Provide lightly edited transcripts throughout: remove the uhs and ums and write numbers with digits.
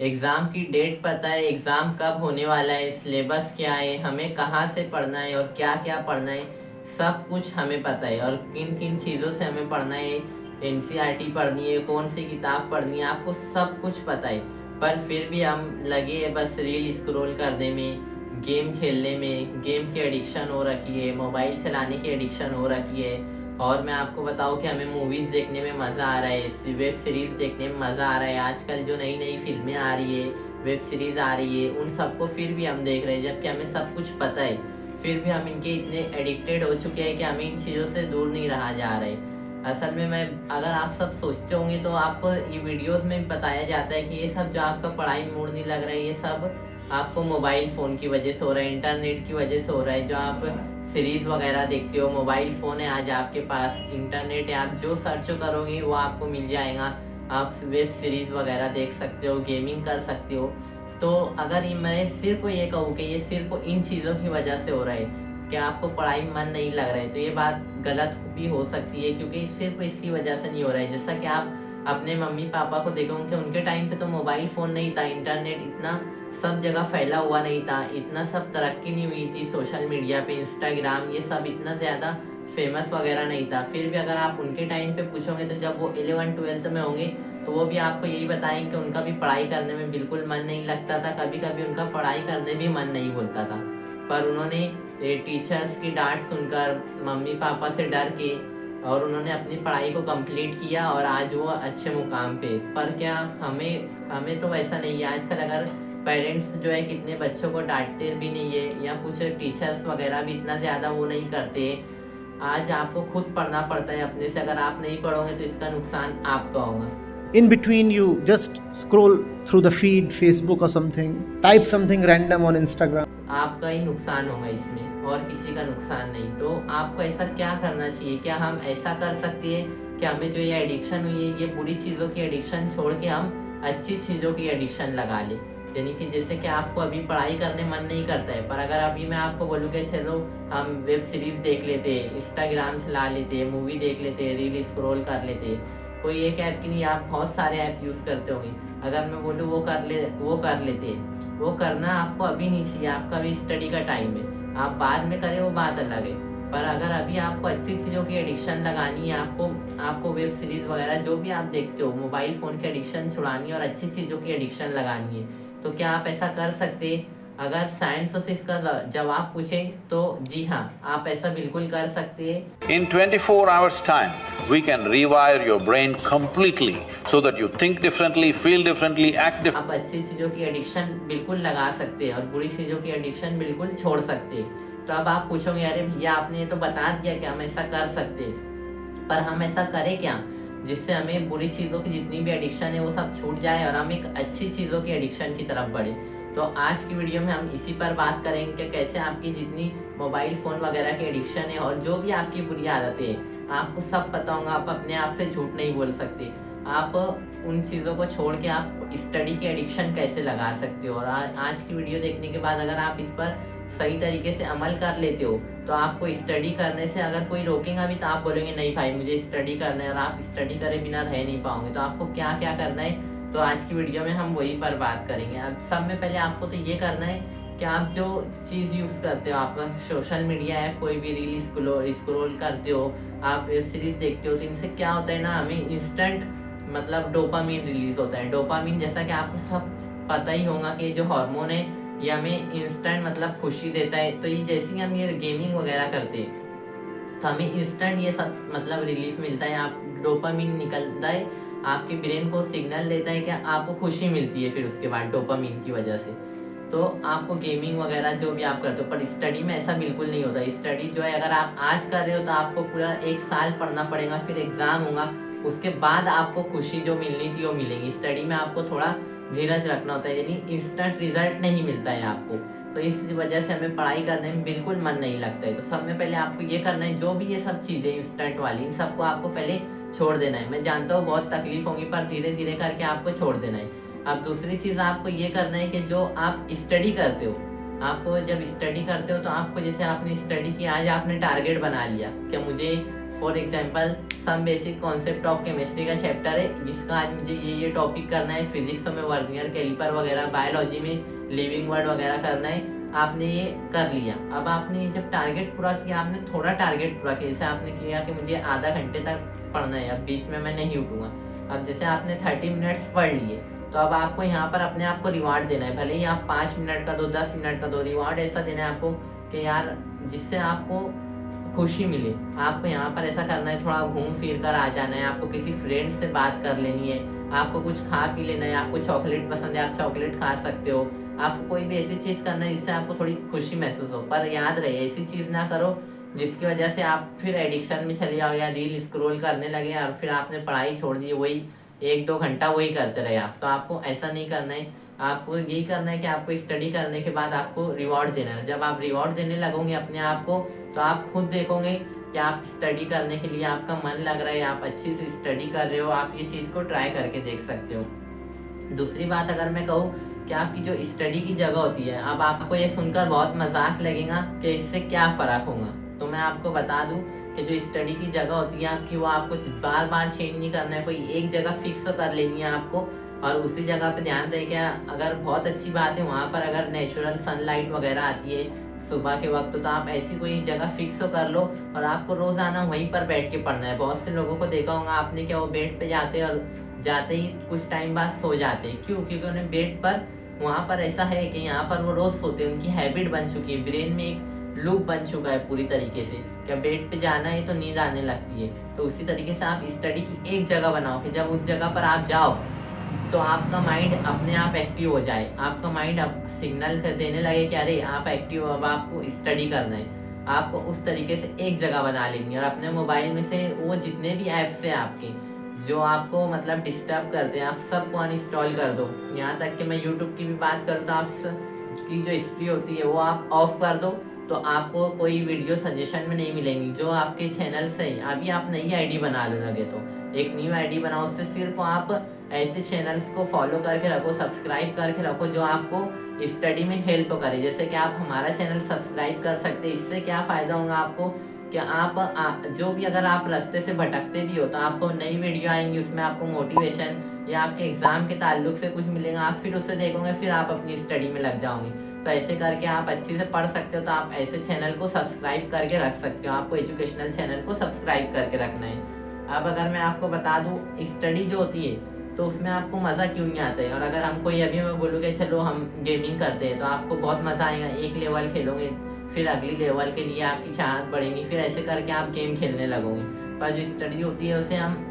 Exam की date पता है, एग्ज़ाम कब होने वाला है, सिलेबस क्या है, हमें कहाँ से पढ़ना है और क्या क्या पढ़ना है, सब कुछ हमें पता है। और किन किन चीज़ों से हमें पढ़ना है, एनसीईआरटी पढ़नी है, कौन सी किताब पढ़नी है, आपको सब कुछ पता है। पर फिर भी हम लगे हैं बस रील स्क्रॉल करने में, गेम खेलने में, गेम की एडिक्शन हो रखी है, मोबाइल चलाने की एडिक्शन हो रखी है। और मैं आपको बताऊँ कि हमें मूवीज़ देखने में मज़ा आ रहा है, वेब सीरीज़ देखने में मज़ा आ रहा है। आजकल जो नई नई फिल्में आ रही है, वेब सीरीज़ आ रही है, उन सबको फिर भी हम देख रहे हैं, जबकि हमें सब कुछ पता है। फिर भी हम इनके इतने एडिक्टेड हो चुके हैं कि हमें इन चीज़ों से दूर नहीं रहा जा रहा है। असल में मैं अगर आप सब सोचते होंगे तो आपको ये वीडियोस में बताया जाता है कि ये सब जो आपका पढ़ाई में मूड नहीं लग रहा है, ये सब आपको मोबाइल फ़ोन की वजह से हो रहा है, इंटरनेट की वजह से हो रहा है। जो आप सीरीज़ वगैरह देखते हो, मोबाइल फ़ोन है आज आपके पास, इंटरनेट है, आप जो सर्च करोगे वो आपको मिल जाएगा। आप वेब सीरीज़ वगैरह देख सकते हो, गेमिंग कर सकते हो। तो अगर ये मैं सिर्फ़ ये कहूँ कि ये सिर्फ़ इन चीज़ों की वजह से हो रहा है कि आपको पढ़ाई में मन नहीं लग रहा है, तो ये बात गलत भी हो सकती है, क्योंकि सिर्फ़ इसकी वजह से नहीं हो रहा है। जैसा कि आप अपने मम्मी-पापा को देखोगे कि उनके टाइम पे तो मोबाइल फ़ोन नहीं था, इंटरनेट इतना सब जगह फैला हुआ नहीं था, इतना सब तरक्की नहीं हुई थी सोशल मीडिया पे, इंस्टाग्राम ये सब इतना ज़्यादा फ़ेमस वगैरह नहीं था। फिर भी अगर आप उनके टाइम पे पूछोगे तो जब वो 11-12th में होंगे तो वो भी आपको यही बताएँगे कि उनका भी पढ़ाई करने में बिल्कुल मन नहीं लगता था, कभी-कभी उनका पढ़ाई करने भी मन नहीं बोलता था। पर उन्होंने ये टीचर्स की डाँट सुनकर, मम्मी-पापा से डर के और उन्होंने अपनी पढ़ाई को कंप्लीट किया और आज वो अच्छे मुकाम पे। पर क्या हमें हमें तो वैसा नहीं है। आजकल अगर पेरेंट्स जो है कितने बच्चों को डाँटते भी नहीं है, या कुछ टीचर्स वगैरह भी इतना ज़्यादा वो नहीं करते। आज आपको खुद पढ़ना पड़ता है अपने से, अगर आप नहीं पढ़ोगे तो इसका नुकसान आपका होगा। In between, you just scroll through the feed, Facebook or something, type something random on Instagram. आपका ही नुकसान होगा इसमें और किसी का नुकसान नहीं। तो आपको ऐसा क्या करना चाहिए? क्या हम ऐसा कर सकते हैं कि हमें जो ये एडिक्शन हुई है, ये बुरी चीज़ों की एडिक्शन छोड़ के हम अच्छी चीज़ों की एडिक्शन लगा लें? यानी कि जैसे कि आपको अभी पढ़ाई करने मन नहीं करता है, पर अगर अभी मैं आपको बोलूँ कि चलो हम वेब सीरीज़ देख लेते, इंस्टाग्राम चला लेते, मूवी देख लेते, रील स्क्रॉल कर लेते, कोई एक ऐप की नहीं, आप बहुत सारे ऐप यूज़ करते होंगे। अगर मैं बोलूँ वो कर लेते, वो करना आपको अभी नहीं चाहिए, आपका अभी स्टडी का टाइम है। आप बाद में करें वो बात अलग है। पर अगर अभी आपको अच्छी चीज़ों की एडिक्शन लगानी है, आपको वेब सीरीज़ वगैरह जो भी आप देखते हो, मोबाइल फ़ोन की एडिक्शन छुड़ानी है और अच्छी चीज़ों की एडिक्शन लगानी है, तो क्या आप ऐसा कर सकते? अगर साइंस से इसका जवाब पूछे तो जी हाँ, आप ऐसा बिल्कुल कर सकते हैं। In 24 hours' time, we can rewire your brain completely so that you think differently, feel differently, act differently. आप अच्छी चीज़ों की एडिक्शन बिल्कुल लगा सकते हैं और बुरी चीज़ों की एडिक्शन बिल्कुल छोड़ सकते हैं। तो अब आप पूछोगे अरे भैया आपने ये तो बता दिया कि हम ऐसा कर सकते हैं, पर हम ऐसा करें क्या जिससे हमें बुरी चीज़ों की जितनी भी एडिक्शन है वो सब छूट जाए और हम एक अच्छी चीज़ों की एडिक्शन की तरफ बढ़े। तो आज की वीडियो में हम इसी पर बात करेंगे कि कैसे आपकी जितनी मोबाइल फ़ोन वगैरह की एडिक्शन है और जो भी आपकी बुरी आदतें हैं, आपको सब पता होगा, आप अपने आप से झूठ नहीं बोल सकते। आप उन चीज़ों को छोड़ के आप स्टडी की एडिक्शन कैसे लगा सकते हो। और आज की वीडियो देखने के बाद अगर आप इस पर सही तरीके से अमल कर लेते हो तो आपको स्टडी करने से अगर कोई रोकेगा भी तो आप बोलेंगे नहीं भाई मुझे स्टडी करना है, और आप स्टडी करे बिना रह नहीं पाओगे। तो आपको क्या क्या करना है, तो आज की वीडियो में हम वही पर बात करेंगे। अब सब में पहले आपको तो ये करना है कि आप जो चीज़ यूज़ करते हो, आपका सोशल मीडिया ऐप कोई भी रील स्क्रॉल करते हो, आप वेब सीरीज़ देखते हो, तो इनसे क्या होता है ना, हमें इंस्टेंट मतलब डोपामीन रिलीज़ होता है। डोपामीन जैसा कि आपको सब पता ही होगा कि जो हार्मोन है ये हमें इंस्टेंट मतलब खुशी देता है। तो ये जैसे ही हम ये गेमिंग वगैरह करते हैं तो हमें इंस्टेंट ये सब मतलब रिलीफ मिलता है, आप डोपामीन निकलता है, आपके ब्रेन को सिग्नल देता है कि आपको खुशी मिलती है फिर उसके बाद डोपामीन की वजह से। तो आपको गेमिंग वगैरह जो भी आप करते हो, पर स्टडी में ऐसा बिल्कुल नहीं होता। स्टडी जो है अगर आप आज कर रहे हो तो आपको पूरा 1 साल पढ़ना पड़ेगा, फिर एग्ज़ाम होगा, उसके बाद आपको खुशी जो मिलनी थी वो मिलेगी। स्टडी में आपको थोड़ा धीरज रखना होता है, यानी इंस्टेंट रिजल्ट नहीं मिलता है आपको। तो इस वजह से हमें पढ़ाई करने में बिल्कुल मन नहीं लगता है। तो सब में पहले आपको ये करना है, जो भी ये सब चीज़ें इंस्टेंट वाली इन सबको आपको पहले छोड़ देना है। मैं जानता हूँ बहुत तकलीफ होगी, पर धीरे धीरे करके आपको छोड़ देना है। अब दूसरी चीज़ आपको ये करना है कि जो आप स्टडी करते हो, आपको जब स्टडी करते हो तो आपको जैसे आपने स्टडी की, आज आपने टारगेट बना लिया कि मुझे for example some basic concept of chemistry का चैप्टर है, जिसका आज मुझे ये टॉपिक करना है। फिजिक्स में वर्नियर कैलिपर वगैरह, बायोलॉजी में लिविंग वर्ड वगैरह करना है। आपने ये कर लिया। अब आपने ये जब टारगेट पूरा किया, आपने थोड़ा टारगेट पूरा किया, जैसे आपने किया कि मुझे आधा घंटे तक पढ़ना है, अब बीच में मैं नहीं उठूँगा। अब जैसे आपने 30 मिनट्स पढ़ लिए, तो अब आपको यहाँ पर अपने आप को रिवार्ड देना है। भले ही आप 5 मिनट का दो, 10 मिनट का दो, रिवार्ड ऐसा देना है आपको कि यार जिससे आपको खुशी मिले। आपको यहाँ पर ऐसा करना है, थोड़ा घूम फिर कर आ जाना है, आपको किसी फ्रेंड से बात कर लेनी है, आपको कुछ खा पी लेना है। आपको चॉकलेट पसंद है, आप चॉकलेट खा सकते हो। आपको कोई भी ऐसी चीज़ करना है जिससे आपको थोड़ी खुशी महसूस हो। पर याद रहे, ऐसी चीज़ ना करो जिसकी वजह से आप फिर एडिक्शन में चले जाओ या रील स्क्रॉल करने लगे और फिर आपने पढ़ाई छोड़ दी, वही 1-2 घंटा वही करते रहे आप। तो आपको ऐसा नहीं करना है। आपको यही करना है कि आपको स्टडी करने के बाद आपको रिवॉर्ड देना है। जब आप रिवॉर्ड देने लगोगे अपने आप को, तो आप खुद देखोगे कि आप स्टडी करने के लिए आपका मन लग रहा है, आप अच्छी से स्टडी कर रहे हो। आप ये चीज़ को ट्राई करके देख सकते हो। दूसरी बात अगर मैं कहूँ कि आपकी जो स्टडी की जगह होती है, अब आपको ये सुनकर बहुत मजाक लगेगा कि इससे क्या फ़र्क होगा। तो मैं आपको बता दूं कि जो स्टडी की जगह होती है आपकी, वो आपको बार बार चेंज नहीं करना है। कोई एक जगह फिक्स कर लेनी है आपको और उसी जगह पे ध्यान दें। क्या अगर बहुत अच्छी बात है वहाँ पर अगर नेचुरल सनलाइट वगैरह आती है सुबह के वक्त, तो आप ऐसी कोई जगह फिक्स कर लो और आपको रोज़ाना वहीं पर बैठ के पढ़ना है। बहुत से लोगों को देखा होगा आपने, क्या वो बेड पे जाते और जाते ही कुछ टाइम बाद सो जाते हैं। क्यों? क्योंकि उन्हें बेड पर वहाँ पर ऐसा है कि यहाँ पर वो रोज़ सोते हैं, उनकी हैबिट बन चुकी है, ब्रेन में एक लूप बन चुका है पूरी तरीके से। क्या बेड पे जाना है तो नींद आने लगती है। तो उसी तरीके से आप स्टडी की एक जगह बनाओ कि जब उस जगह पर आप जाओ तो आपका माइंड अपने आप एक्टिव हो जाए। आपका माइंड अब सिग्नल देने लगे कि अरे आप एक्टिव हो, अब आपको स्टडी करना है। आपको उस तरीके से एक जगह बना लेनी है और अपने मोबाइल में से वो जितने भी ऐप्स हैं आपके जो आपको मतलब डिस्टर्ब करते हैं, आप सबको अनइंस्टॉल कर दो। यहाँ तक कि मैं यूट्यूब की भी बात करूँ तो आप की जो हिस्ट्री होती है वो आप ऑफ कर दो, तो आपको कोई वीडियो सजेशन में नहीं मिलेंगी। जो आपके चैनल से अभी आप नई आईडी बना लो लगे तो एक न्यू आईडी बनाओ, उससे सिर्फ आप ऐसे चैनल्स को फॉलो करके रखो, सब्सक्राइब करके रखो जो आपको स्टडी में हेल्प करे। जैसे कि आप हमारा चैनल सब्सक्राइब कर सकते हैं। इससे क्या फ़ायदा होगा आपको कि आप जो भी अगर आप रास्ते से भटकते भी हो तो आपको नई वीडियो आएंगी, उसमें आपको मोटिवेशन या आपके एग्ज़ाम के ताल्लुक से कुछ मिलेगा, आप फिर उससे देखोगे, फिर आप अपनी स्टडी में लग जाओगे। तो ऐसे करके आप अच्छे से पढ़ सकते हो। तो आप ऐसे चैनल को सब्सक्राइब करके रख सकते हो। आपको एजुकेशनल चैनल को सब्सक्राइब करके रखना है। अब अगर मैं आपको बता दूँ स्टडी जो होती है तो उसमें आपको मज़ा क्यों नहीं आता है। और अगर हम कोई अभी मैं बोलूँगा चलो हम गेमिंग करते हैं तो आपको बहुत मज़ा आएगा। एक लेवल खेलोगे फिर अगली लेवल के लिए आपकी चाहत बढ़ेगी, फिर ऐसे करके आप गेम खेलने लगोगे। पर जो स्टडी होती है उसे हम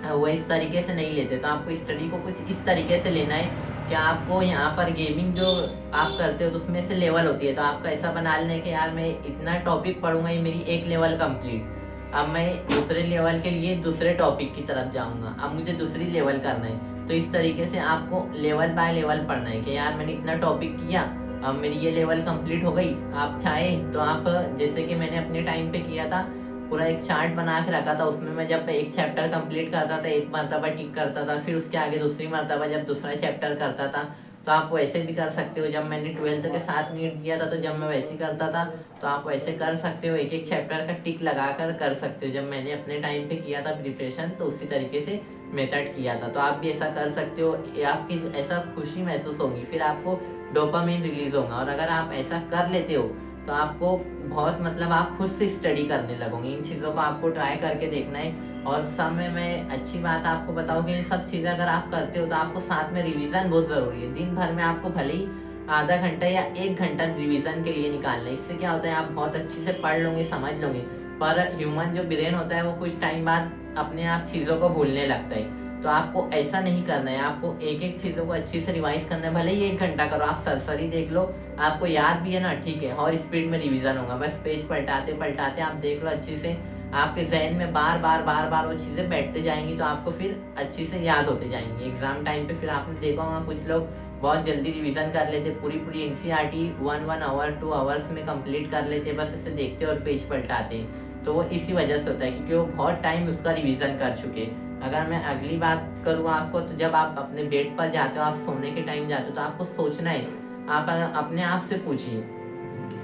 वो इस तरीके से नहीं लेते। तो आपको स्टडी को कुछ इस तरीके से लेना है कि आपको यहाँ पर गेमिंग जो आप करते हो तो उसमें से लेवल होती है। तो आपको ऐसा बना लेना है कि यार मैं इतना टॉपिक पढ़ूंगा, ये मेरी एक लेवल कंप्लीट, अब मैं दूसरे लेवल के लिए दूसरे टॉपिक की तरफ जाऊंगा, अब मुझे दूसरी लेवल करना है। तो इस तरीके से आपको लेवल बाय लेवल पढ़ना है कि यार मैंने इतना टॉपिक किया, अब मेरी ये लेवल कंप्लीट हो गई। आप चाहे तो आप जैसे कि मैंने अपने टाइम पे किया था, पूरा एक चार्ट बना के रखा था। उसमें मैं जब एक चैप्टर कंप्लीट करता था एक मरतबा टिक करता था, फिर उसके आगे दूसरी मरतबा जब दूसरा चैप्टर करता था। तो आप वैसे भी कर सकते हो। जब मैंने 12th के 7 नीट दिया था तो जब मैं वैसे करता था तो आप वैसे कर सकते हो। एक एक चैप्टर का टिक लगा कर सकते हो। जब मैंने अपने टाइम पे किया था प्रिपरेशन तो उसी तरीके से मेथड किया था। तो आप भी ऐसा कर सकते हो। आपकी ऐसा खुशी महसूस होगी, फिर आपको डोपामिन रिलीज होगा। और अगर आप ऐसा कर लेते हो तो आपको बहुत मतलब आप खुद से स्टडी करने लगोगे। इन चीज़ों को आपको ट्राई करके देखना है। और सब में अच्छी बात आपको बताऊँ कि ये सब चीज़ें अगर आप करते हो तो आपको साथ में रिवीजन बहुत ज़रूरी है। दिन भर में आपको भले ही आधा घंटा या 1 घंटा रिवीजन के लिए निकालना है। इससे क्या होता है आप बहुत अच्छे से पढ़ लोगे, समझ लोगे। पर ह्यूमन जो ब्रेन होता है वो कुछ टाइम बाद अपने आप चीज़ों को भूलने लगता है। तो आपको ऐसा नहीं करना है। आपको एक एक चीज़ों को अच्छी से रिवाइज करना है। भले ही 1 घंटा करो, आप सरसरी देख लो, आपको याद भी है ना, ठीक है, और स्पीड में रिवीजन होगा। बस पेज पलटाते पलटाते आप देख लो अच्छे से, आपके जहन में बार बार वो चीज़ें बैठते जाएंगी। तो आपको फिर अच्छी से याद होते जाएंगी। एग्ज़ाम टाइम पे फिर आपने देखा होगा कुछ लोग बहुत जल्दी रिवीजन कर लेते, पूरी NCERT 1 आवर 2 आवर्स में कंप्लीट कर लेते, बस ऐसे देखते और पेज पलटाते। तो वो इसी वजह से होता है क्योंकि वो बहुत टाइम उसका रिवीजन कर चुके। अगर मैं अगली बात करूँ आपको, तो जब आप अपने बेड पर जाते हो, आप सोने के टाइम जाते हो, तो आपको सोचना है। आप अपने आप से पूछिए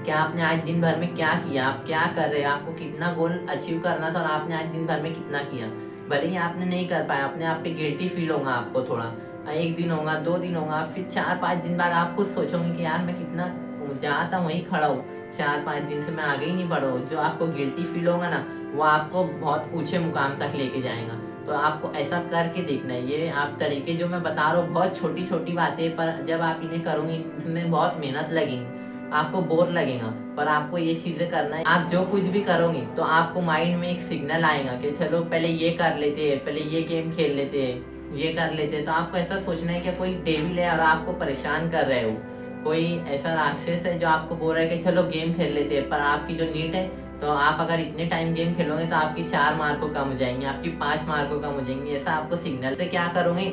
क्या आपने आज दिन भर में क्या किया, आप क्या कर रहे हैं, आपको कितना गोल अचीव करना था और आपने आज दिन भर में कितना किया। भले ही आपने नहीं कर पाया, अपने आप पे गिल्टी फील होगा आपको थोड़ा, 1 दिन होगा, 2 दिन होगा, फिर 4-5 दिन बाद आप खुद सोचोगे कि यार मैं कितना जहाँ था वहीं खड़ा हूँ, 4-5 दिन से मैं आगे ही नहीं बढ़ा हूँ। जो आपको गिल्टी फील होगा ना, वो आपको बहुत ऊंचे मुकाम तक लेके जाएगा। तो आपको ऐसा करके देखना है। ये आप तरीके जो मैं बता रहा हूँ बहुत छोटी छोटी बातें, पर जब आप इन्हें करोगे इसमें बहुत मेहनत लगेगी, आपको बोर लगेगा, पर आपको ये चीज़ें करना है। आप जो कुछ भी करोगे तो आपको माइंड में एक सिग्नल आएगा कि चलो पहले ये कर लेते हैं, पहले ये गेम खेल लेते हैं, ये कर लेते हैं। तो आपको ऐसा सोचना है कि कोई डेविल है और आपको परेशान कर रहे हो, कोई ऐसा राक्षस है जो आपको बोल रहा है कि चलो गेम खेल लेते हैं। पर आपकी जो नीड है, तो आप अगर इतने टाइम गेम खेलोगे तो आपकी 4 मार्कों कम हो जाएंगी, आपकी 5 मार्कों कम हो जाएंगी। ऐसा आपको सिग्नल से क्या करोगे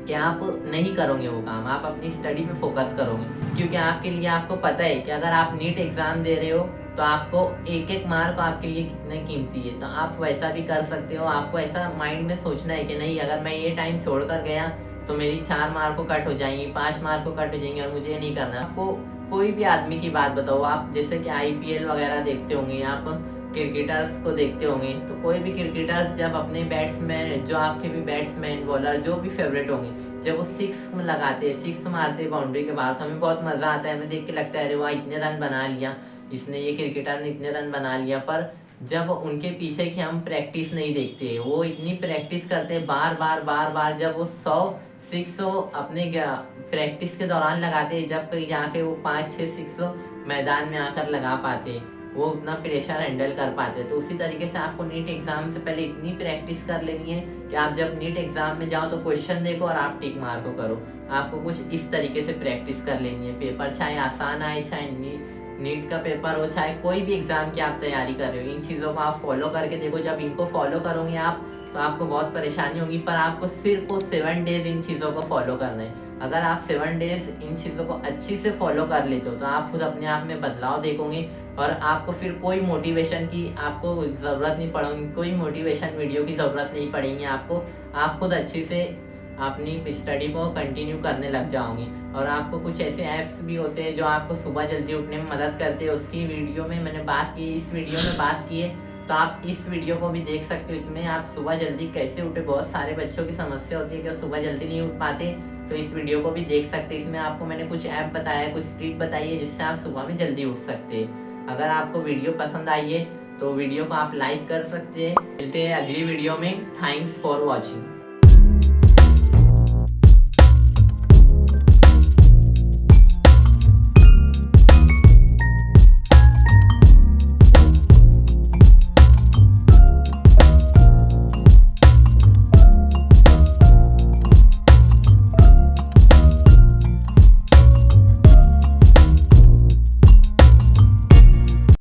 कि आप नहीं करोगे वो काम, आप अपनी स्टडी पे फोकस करोगे। क्योंकि आपके लिए आपको पता है कि अगर आप नीट एग्ज़ाम दे रहे हो तो आपको एक एक मार्क आपके लिए कितने कीमती है। तो आप वैसा भी कर सकते हो। आपको ऐसा माइंड में सोचना है कि नहीं, अगर मैं ये टाइम छोड़ कर गया तो मेरी 4 मार्कों कट हो जाएंगी, 5 मार्कों कट हो जाएंगी और मुझे ये नहीं करना। आपको कोई भी आदमी की बात बताओ, आप जैसे कि IPL वगैरह देखते होंगे, आप क्रिकेटर्स को देखते होंगे, तो कोई भी क्रिकेटर्स जब अपने बैट्समैन, जो आपके भी बैट्समैन बॉलर जो भी फेवरेट होंगे, जब वो 6 में लगाते हैं, 6 मारते हैं बाउंड्री के बाहर, तो हमें बहुत मज़ा आता है। हमें देख के लगता है अरे वाह इतने रन बना लिया इसने, ये क्रिकेटर ने इतने रन बना लिया। पर जब उनके पीछे की हम प्रैक्टिस नहीं देखते, वो इतनी प्रैक्टिस करते हैं बार बार बार बार, जब वो 100 अपने प्रैक्टिस के दौरान लगाते हैं, जब कहीं जाके वो 5-6 6 मैदान में आकर लगा पाते, वो उतना प्रेशर हैंडल कर पाते। तो उसी तरीके से आपको नीट एग्ज़ाम से पहले इतनी प्रैक्टिस कर लेनी है कि आप जब नीट एग्ज़ाम में जाओ तो क्वेश्चन देखो और आप टिक मार्को करो। आपको कुछ इस तरीके से प्रैक्टिस कर लेनी है। पेपर चाहे आसान आए, चाहे नीट का पेपर हो, चाहे कोई भी एग्ज़ाम की आप तैयारी कर रहे हो, इन चीज़ों को आप फॉलो करके देखो। जब इनको फॉलो करोगे आप तो आपको बहुत परेशानी होगी, पर आपको सिर्फ 7 डेज़ इन चीज़ों को फॉलो करना है। अगर आप 7 डेज़ इन चीज़ों को अच्छी से फॉलो कर लेते हो तो आप खुद अपने आप में बदलाव देखोगे और आपको फिर कोई मोटिवेशन की आपको ज़रूरत नहीं पड़ेगी, कोई मोटिवेशन वीडियो की ज़रूरत नहीं पड़ेगी आपको। आप खुद अच्छी से अपनी स्टडी को कंटिन्यू करने लग जाओगे। और आपको कुछ ऐसे ऐप्स भी होते हैं जो आपको सुबह जल्दी उठने में मदद करते हैं, उसकी वीडियो में मैंने बात की, इस वीडियो में बात की है, तो आप इस वीडियो को भी देख सकते हो। इसमें आप सुबह जल्दी कैसे उठे, बहुत सारे बच्चों की समस्या होती है कि सुबह जल्दी नहीं उठ पाते, तो इस वीडियो को भी देख सकते हैं। इसमें आपको मैंने कुछ ऐप बताया, कुछ ट्रिक बताई है जिससे आप सुबह में जल्दी उठ सकते हैं। अगर आपको वीडियो पसंद आई है तो वीडियो को आप लाइक कर सकते हैं। मिलते हैं अगली वीडियो में। Thanks for watching.